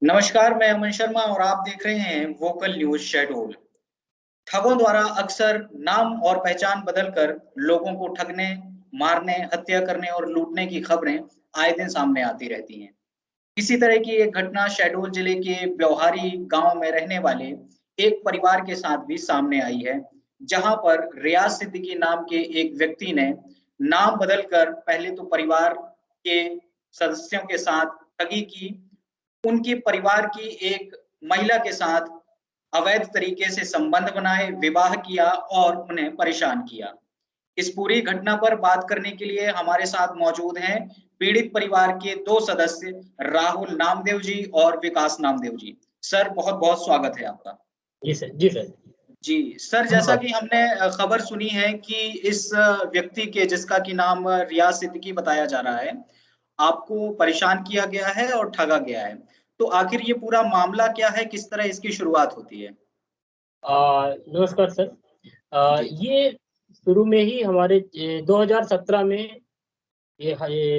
नमस्कार, मैं अमन शर्मा और आप देख रहे हैं वोकल न्यूज शहडोल। ठगों द्वारा अक्सर नाम और पहचान बदलकर लोगों को ठगने, मारने, हत्या करने और लूटने की खबरें आए दिन सामने आती रहती हैं। इसी तरह की एक घटना शहडोल जिले के ब्यौहारी गांव में रहने वाले एक परिवार के साथ भी सामने आई है, जहां पर रियाज सिद्दीकी नाम के एक व्यक्ति ने नाम बदलकर पहले तो परिवार के सदस्यों के साथ ठगी की, उनके परिवार की एक महिला के साथ अवैध तरीके से संबंध बनाए, विवाह किया और उन्हें परेशान किया। इस पूरी घटना पर बात करने के लिए हमारे साथ मौजूद हैं पीड़ित परिवार के 2 सदस्य राहुल नामदेव जी और विकास नामदेव जी। सर, बहुत-बहुत स्वागत है आपका। जी सर, जी सर। जी, सर, जैसा कि हमने खबर सुनी है कि इस व्यक्ति के जिसका कि नाम रियाज सिद्दीकी बताया जा रहा है, आपको परेशान किया गया है और ठगा गया है। तो आखिर ये पूरा मामला क्या है? किस तरह इसकी शुरुआत होती है? नमस्कार सर। जी, ये शुरू में ही हमारे 2017 में ये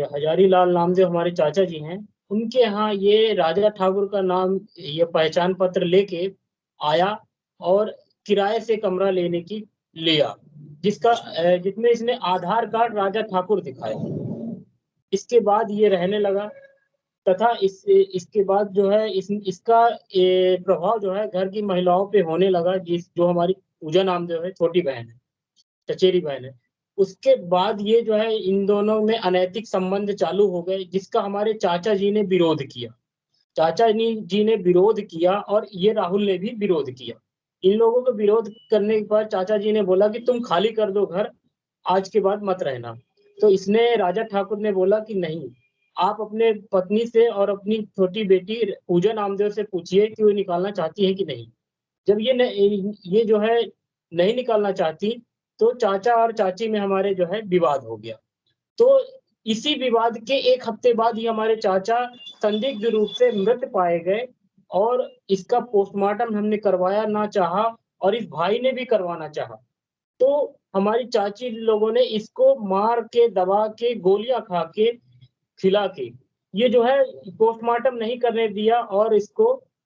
हजारी लाल नामदेव हमारे चाचा जी हैं, उनके यहाँ ये राजा ठाकुर का नाम ये पहचान पत्र लेके आया और किराए से कमरा लेने की लिया, अच्छा, जिसमें इसने आधार कार्ड राजा ठाकुर दिखाया। इसके बाद ये रहने लगा तथा इसके बाद जो है इसका प्रभाव जो है घर की महिलाओं पे होने लगा, जो हमारी पूजा नामदेव है, छोटी बहन है, चचेरी बहन है। उसके बाद ये जो है इन दोनों में अनैतिक संबंध चालू हो गए, जिसका हमारे चाचा जी ने विरोध किया। जी ने विरोध किया और ये राहुल ने भी विरोध किया। इन लोगों को विरोध करने पर चाचा जी ने बोला कि तुम खाली कर दो घर, आज के बाद मत रहना। तो इसने राजा ठाकुर ने बोला कि नहीं, आप अपने पत्नी से और अपनी छोटी बेटी पूजा नामदेव से पूछिए कि वो निकालना चाहती है कि नहीं। जब ये जो है नहीं निकालना चाहती, तो चाचा और चाची में हमारे जो है विवाद हो गया। तो इसी विवाद के 1 हफ्ते बाद ही हमारे चाचा संदिग्ध रूप से मृत पाए गए और इसका पोस्टमार्टम हमने करवाया ना चाहा और इस भाई ने भी करवाना चाहा। तो हमारी चाची लोगों ने इसको मार के, दबा के, गोलियाँ खा के, खिला के, ये जो है पोस्टमार्टम नहीं करने दिया और इसको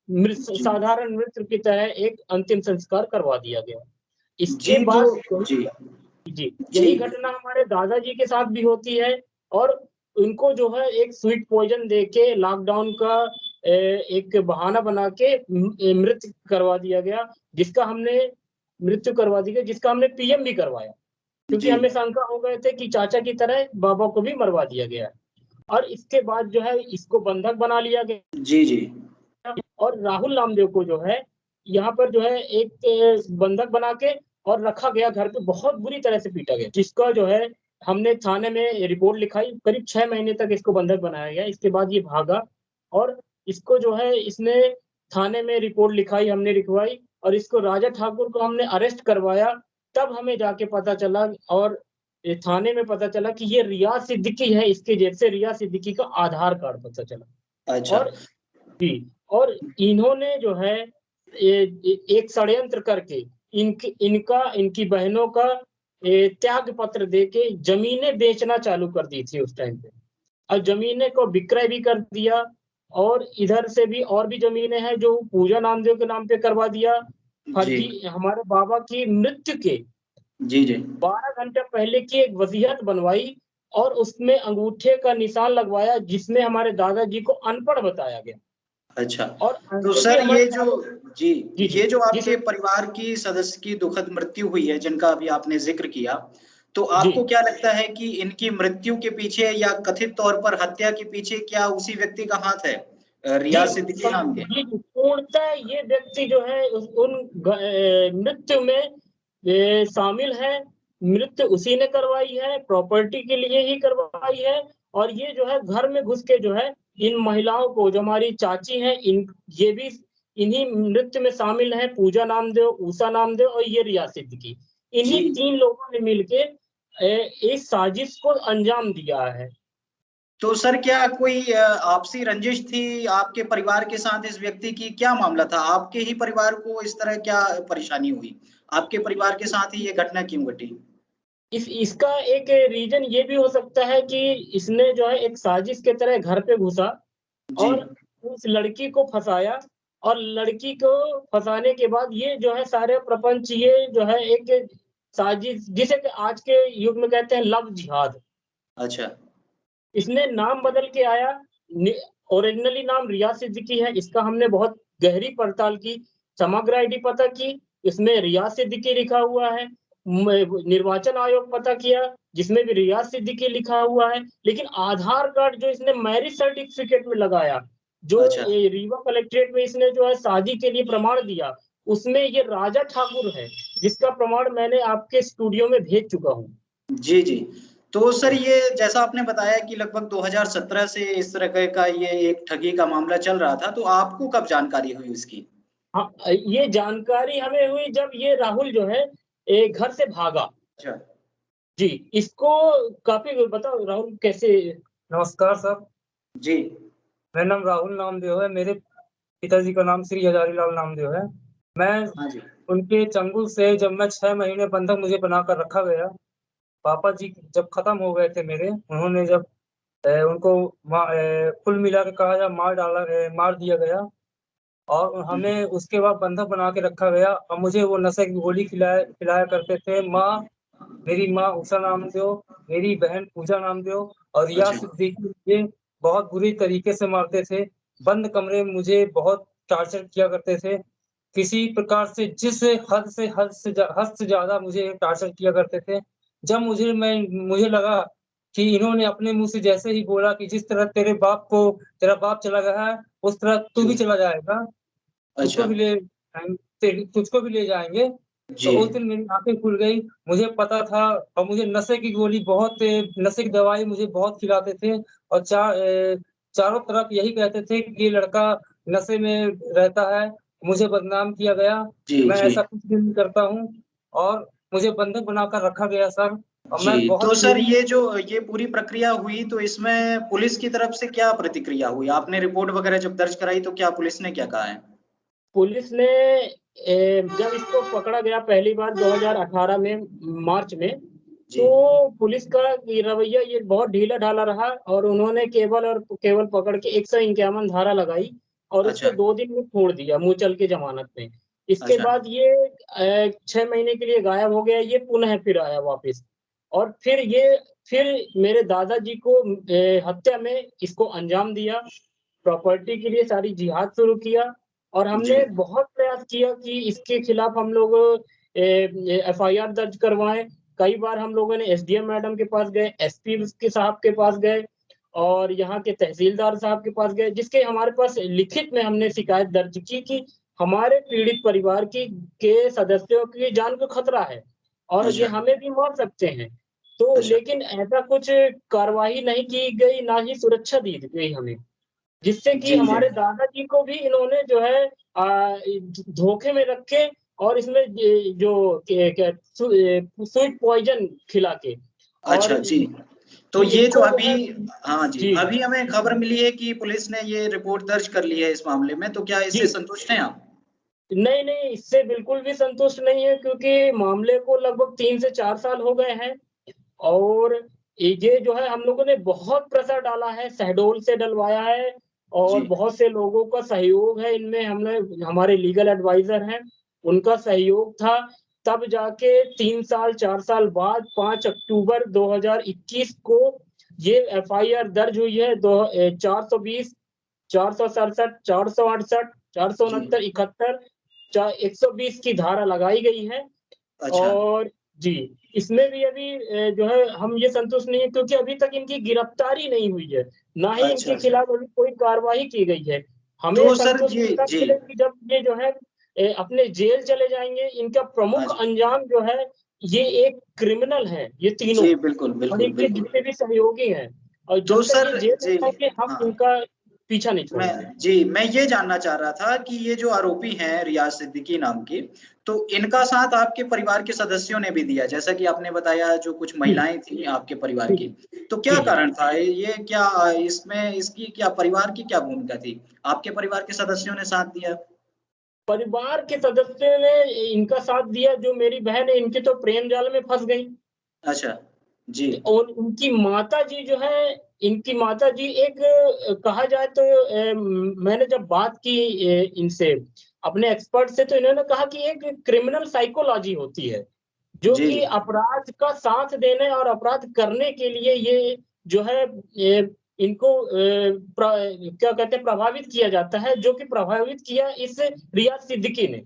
जी। साधारण मृत्यु की तरह एक अंतिम संस्कार करवा दिया गया। इसके जी, बाद जी, जी, जी। यही घटना हमारे दादाजी के साथ भी होती है और उनको जो है एक स्वीट पॉइज़न देके लॉकडाउन का एक बहाना बना के मृत्यु करवा दी गई, जिसका हमने पीएम भी करवाया। क्योंकि जी, हमें शंका हो गए थे कि चाचा की तरह बाबा को भी मरवा दिया गया है। और इसके बाद जो है इसको बंधक बना लिया गया जी, जी। और राहुल नामदेव को जो है यहाँ पर जो है एक बंधक बना के और रखा गया, घर पे बहुत बुरी तरह से पीटा गया, जिसका जो है हमने थाने में रिपोर्ट लिखाई। करीब 6 महीने तक इसको बंधक बनाया गया। इसके बाद ये भागा और इसको जो है इसने थाने में रिपोर्ट लिखाई, हमने लिखवाई और इसको राजा ठाकुर को हमने अरेस्ट करवाया। तब हमें जाके पता चला और थाने में पता चला कि ये रियाज सिद्दीकी है, इसके जेब से रियाज सिद्दीकी का आधार कार्ड पता चला। अच्छा, और जी, और इन्होंने जो है एक षड्यंत्र करके इनकी बहनों का त्याग पत्र देके ज़मीनें बेचना चालू कर दी थी उस टाइम पे और ज़मीनें को विक्रय भी कर दिया और इधर से भी और भी ज़मीनें हैं जो पूजा नामदेव के नाम पे करवा दिया। जी, फर्जी हमारे बाबा की मृत्यु के जी, जी। 12 घंटे पहले की एक वसीयत बनवाई और उसमें अंगूठे का निशान लगवाया, जिसमें हमारे दादाजी को अनपढ़ बताया गया। अच्छा, और तो क्योंकि सर हमारे ये जो जी, जी, जी। ये जो जी आपके सर। परिवार की सदस्य की दुखद मृत्यु हुई है, जिनका अभी आपने ज़िक्र किया, तो जी। आपको क्या लगता है कि इनकी मृत्यु के पीछे या कथित तौर पर हत्या के पीछे क्या उसी व्यक्ति का हाथ है? जी, रियाज़ सिद्दीकी नाम के? जी, पूर्णतः ये व्यक्ति जो है मृत्यु में शामिल है। मृत्यु उसी ने करवाई है, प्रॉपर्टी के लिए ही करवाई है और ये जो है घर में घुस के जो है इन महिलाओं को, जो हमारी चाची हैं, ये भी इन्हीं मृत्यु में शामिल हैं, पूजा नामदेव, उषा नामदेव और ये रिया सिद्दीकी। जी। इन्हीं 3 लोगों ने मिलके इस साजिश को अंजाम दिया है। तो सर क्या कोई आपसी रंजिश थी आपके परिवार के साथ इस व्यक्ति की? क्या मामला था? आपके ही परिवार को इस तरह क्या परेशानी हुई? आपके परिवार के साथ ही ये घटना क्यों घटी? इसका एक रीज़न ये भी हो सकता है कि इसने जो है एक साजिश के तरह घर पे घुसा जी, और उस लड़की को फंसाया और लड़की को फंसाने के बाद ये जो है सारे प्रपंच ये जो है एक साजिश जिसे कि आज के युग में कहते हैं लव जिहाद। अच्छा, इसने नाम बदल के आया, ओरिजिनली नाम रियाज सिद्दीकी है। इसका हमने बहुत गहरी पड़ताल की, समग्र आईडी पता की, इसमें रियाज सिद्दीकी लिखा हुआ है। निर्वाचन आयोग पता किया जिसमें भी रियाज सिद्दीकी लिखा हुआ है, लेकिन आधार कार्ड जो इसने मैरिज सर्टिफिकेट में लगाया, जो अच्छा। रीवा कलेक्ट्रेट में इसने जो है शादी के लिए प्रमाण दिया, उसमें ये राजा ठाकुर है, जिसका प्रमाण मैंने आपके स्टूडियो में भेज चुका हूँ। जी, जी। तो सर ये जैसा आपने बताया कि लगभग 2017 से इस तरह का ये एक ठगी का मामला चल रहा था, तो आपको कब जानकारी हुई इसकी? हाँ, ये जानकारी हमें हुई जब ये राहुल जो है घर से भागा। अच्छा, जी, इसको काफ़ी बताओ राहुल कैसे। नमस्कार सर, जी। मेरा नाम राहुल नामदेव है, मेरे पिताजी का नाम श्री हजारी लाल नामदेव है। मैं हाँ जी। उनके चंगुल से जब मैं 6 महीने बंधक मुझे बनाकर रखा गया, पापा जी जब खत्म हो गए थे मेरे, उन्होंने जब उनको कुल मिला के कहा जाए मार दिया गया और हुँ, हमें उसके बाद बंधक बना के रखा गया और मुझे वो नशे की गोली खिलाया करते थे। मेरी माँ उषा नामदेव, मेरी बहन पूजा नामदेव और रियाज अच्छा, सिद्दीकी ये बहुत बुरी तरीके से मारते थे। बंद कमरे में मुझे बहुत टॉर्चर किया करते थे। किसी प्रकार से जिस हद से ज़्यादा मुझे टॉर्चर किया करते थे। जब मुझे लगा कि इन्होंने अपने मुँह से जैसे ही बोला कि जिस तरह तेरा बाप चला गया है, उस तरह तू भी जी, चला जाएगा। तुझको अच्छा, भी ले तुझको भी ले जाएँगे। तो जी, उस दिन मेरी आँखें खुल गई। मुझे पता था और मुझे नशे की दवाई मुझे बहुत खिलाते थे और चारों तरफ यही कहते थे कि ये लड़का नशे में रहता है। मुझे बदनाम किया गया। जी, मैं जी। ऐसा कुछ भी नहीं करता हूँ और मुझे बंधक बनाकर रखा गया सर और मैं जी, तो बहुत सर तेज़ी ये पूरी प्रक्रिया हुई तो इसमें पुलिस की तरफ से क्या प्रतिक्रिया हुई? आपने रिपोर्ट वगैरह जब दर्ज कराई तो क्या पुलिस ने क्या कहा है? पुलिस ने जब इसको पकड़ा गया पहली बार 2018 में मार्च में, जी, तो पुलिस का ये रवैया ये बहुत ढीला-ढाला रहा और उन्होंने केवल पकड़ के 151 धारा लगाई और अच्छा, उसको 2 दिन में छोड़ दिया मुचल की ज़मानत पे। इसके अच्छा, बाद ये 6 महीने के लिए गायब हो गया, ये पुनः फिर आया वापस और फिर मेरे दादाजी को हत्या में इसको अंजाम दिया। प्रॉपर्टी के लिए सारी जिहाद शुरू किया और जी, हमने बहुत प्रयास किया कि इसके खिलाफ हम लोग एफआईआर दर्ज करवाएँ। कई बार हम लोगों ने एसडीएम मैडम के पास गए, एसपी के साहब के पास गए और यहाँ के तहसीलदार साहब के पास गए, जिसके हमारे पास लिखित में हमने शिकायत दर्ज की कि हमारे पीड़ित परिवार के सदस्यों की जान को खतरा है और ये अच्छा, हमें भी मार सकते हैं। तो अच्छा, लेकिन ऐसा कुछ कार्रवाई नहीं की गई, ना ही सुरक्षा दी गई हमें। जिससे कि जी, जी, हमारे दादाजी को भी इन्होंने जो है धोखे में रख के और इसमें जो स्वीट पॉइजन खिला के अच्छा, और जी। तो ये जो इनको जो अभी है हाँ जी, जी, अभी हमें खबर मिली है कि पुलिस ने ये रिपोर्ट दर्ज कर ली है इस मामले में, तो क्या इससे जी। संतुष्ट हैं आप? नहीं, नहीं, इससे बिल्कुल भी संतुष्ट नहीं है क्योंकि मामले को लगभग 3 से 4 साल हो गए हैं और ये जो है हम लोगों ने बहुत प्रेशर डाला है, शहडोल से डलवाया है जी, और बहुत से लोगों का सहयोग है इनमें। हमने हमारे लीगल एडवाइज़र हैं, उनका सहयोग था, तब जाके 3 साल, 4 साल बाद 5 अक्टूबर 2021 को ये एफआईआर दर्ज हुई है 420, 467, 468, जी, 469, 71 120 की धारा लगाई गई है अच्छा, और जी, इसमें भी अभी जो है हम ये संतुष्ट नहीं है क्योंकि अभी तक इनकी गिरफ्तारी नहीं हुई है, ना ही अच्छा, इनके अच्छा। खिलाफ अभी कोई कार्रवाई की गई है। हमें तो सर ये संतुष्टि तब जी, मिलेगी जब ये जो है अपने जेल चले जाएँगे, इनका हाँ प्रमुख जी। अंजाम जो है, ये एक क्रिमिनल है, ये तीनों जी, बिल्कुल, और बिल्कुल, इनके बिल्कुल। जितने भी सहयोगी हैं और तो जब तक ये सर जेल में जी, रहेंगे हम हाँ। इनका पीछा नहीं छोड़ेंगे। मैं ये जानना चाह रहा था कि ये जो आरोपी हैं रियाज सिद्दीकी नाम के, तो इनका साथ आपके परिवार के सदस्यों ने भी दिया, जैसा कि आपने बताया जो कुछ जी, महिलाएँ थीं आपके परिवार जी, की। तो क्या जी, जी। कारण था? ये क्या इसमें इसकी क्या परिवार की क्या भूमिका थी? आपके परिवार के सदस्यों ने साथ दिया? परिवार के सदस्यों ने इनका साथ दिया, जो मेरी बहन है इनके तो प्रेम जाल में फँस गई। अच्छा, जी। और उनकी माता जी जो है, इनकी माता जी एक कहा जाए तो मैंने जब बात की इनसे, अपने एक्सपर्ट से, तो इन्होंने कहा कि एक क्रिमिनल साइकोलॉजी होती है, जो जी, कि अपराध का साथ देने और अपराध करने के लिए ये जो है इनको क्या कहते हैं, प्रभावित किया जाता है, जो कि प्रभावित किया इस रियाज सिद्दीकी ने।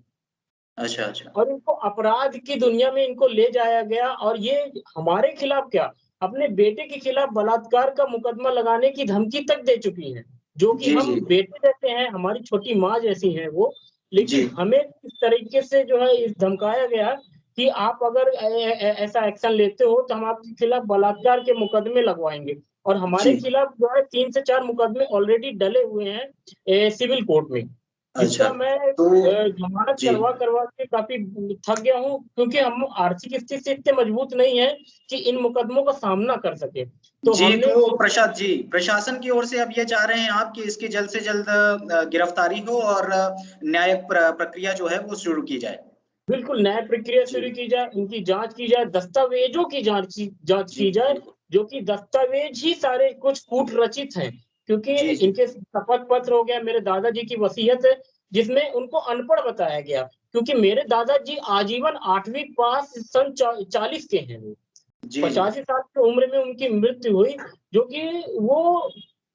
अच्छा, अच्छा। और इनको अपराध की दुनिया में इनको ले जाया गया, और ये हमारे खिलाफ क्या, अपने बेटे के खिलाफ बलात्कार का मुकदमा लगाने की धमकी तक दे चुकी हैं, जो कि जी, हम जी। बेटे जैसे हैं, हमारी छोटी माँ जैसी हैं वो। जी। लेकिन हमें इस तरीके से जो है इस धमकाया गया कि आप अगर ऐसा एक्शन लेते हो तो हम आपके खिलाफ बलात्कार के मुकदमे लगवाएंगे। और हमारे जी। खिलाफ जो है 3 से 4 मुकदमे ऑलरेडी डले हुए हैं सिविल कोर्ट में, अच्छा, जिसका मैं तो जमानत जी। करवा के काफ़ी थक गया हूँ, क्योंकि हम आर्थिक स्थिति से इतने मजबूत नहीं हैं कि इन मुकदमों का सामना कर सकें। तो जी, हमने तो प्रशासन की ओर से अब ये चाह रहे हैं आप कि इसकी जल्द से जल्द गिरफ्तारी हो और न्यायिक प्रक्रिया जो है वो शुरू की जाए। बिल्कुल न्याय प्रक्रिया जी। शुरू की जाए, उनकी जाँच की जाए, दस्तावेज़ों की जाँच जी, की जाए, बिल्कुल। जो कि दस्तावेज़ ही सारे कुछ कूट रचित हैं। क्योंकि जी, जी। इनके शपथ पत्र हो गया, मेरे दादाजी की वसीयत है, जिसमें उनको अनपढ़ बताया गया। क्योंकि मेरे दादाजी आजीवन 8वीं पास सन 40 के हैं वो। जी, जी। 85 साल की उम्र में उनकी मृत्यु हुई, जो कि वो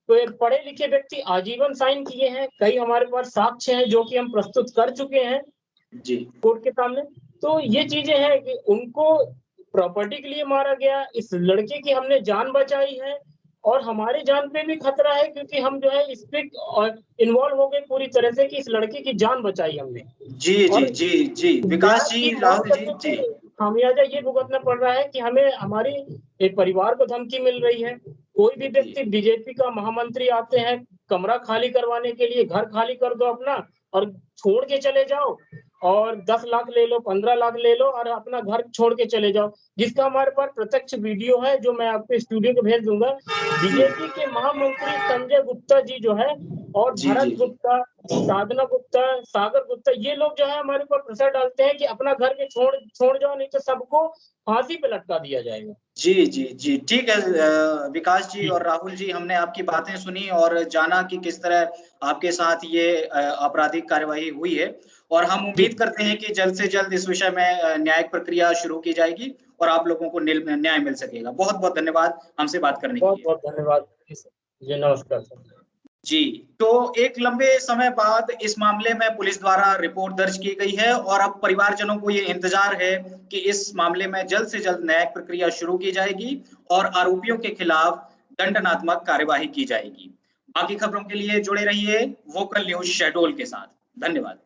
पढ़े-लिखे व्यक्ति आजीवन साइन किए हैं। कई हमारे पास साक्ष्य हैं, जो कि हम प्रस्तुत कर चुके हैं जी। कोर्ट के सामने। तो ये चीज़ें हैं कि उनको प्रॉपर्टी के लिए मारा गया, इस लड़के की हमने जान बचाई है, और हमारी जान पे भी खतरा है, क्योंकि हम जो है इस पे इन्वॉल्व हो गए पूरी तरह से कि इस लड़के की जान बचाई हमने। जी, जी, और जी, जी। विकास न्याय जी, की माँग राहुल जी, करने जी। पे खामियाजा ये भुगतना पड़ रहा है कि हमें हमारी एक परिवार को धमकी मिल रही है। कोई भी जी। व्यक्ति बीजेपी का महामंत्री आते हैं, कमरा खाली करवाने के लिए, घर खाली कर दो अपना और छोड़ के चले जाओ, और 10 लाख ले लो, 15 लाख ले लो और अपना घर छोड़ के चले जाओ। जिसका हमारे पास प्रत्यक्ष वीडियो है, जो मैं आपको स्टूडियो पे भेज दूँगा। जी। बीजेपी के महामंत्री संजय गुप्ता जी जो है, और जी, भरत जी, जी। गुप्ता, साधना गुप्ता, सागर गुप्ता, ये लोग जो है हमारे ऊपर प्रेशर डालते हैं कि अपना घर के छोड़ छोड़ जाओ, नहीं तो सबको फांसी पे लटका दिया जाएगा। जी, जी, जी। ठीक है विकास जी जी, और राहुल जी, हमने आपकी बातें सुनी और जाना कि किस तरह आपके साथ ये आपराधिक कार्यवाही हुई है और हम जी। उम्मीद करते हैं कि जल्द से जल्द इस विषय में न्यायिक प्रक्रिया शुरू की जाएगी और आप लोगों को न्याय मिल सकेगा। बहुत-बहुत धन्यवाद हमसे बात करने के लिए। बहुत-बहुत धन्यवाद। जी, नमस्कार सर। जी, तो एक लंबे समय बाद इस मामले में पुलिस द्वारा रिपोर्ट दर्ज की गई है और अब परिवारजनों को ये इंतजार है कि इस मामले में जल्द से जल्द न्यायिक प्रक्रिया शुरू की जाएगी और आरोपियों के खिलाफ दंडात्मक कार्यवाही की जाएगी। बाकी खबरों के लिए जुड़े रहिए वोकल न्यूज़ शहडोल के साथ। धन्यवाद।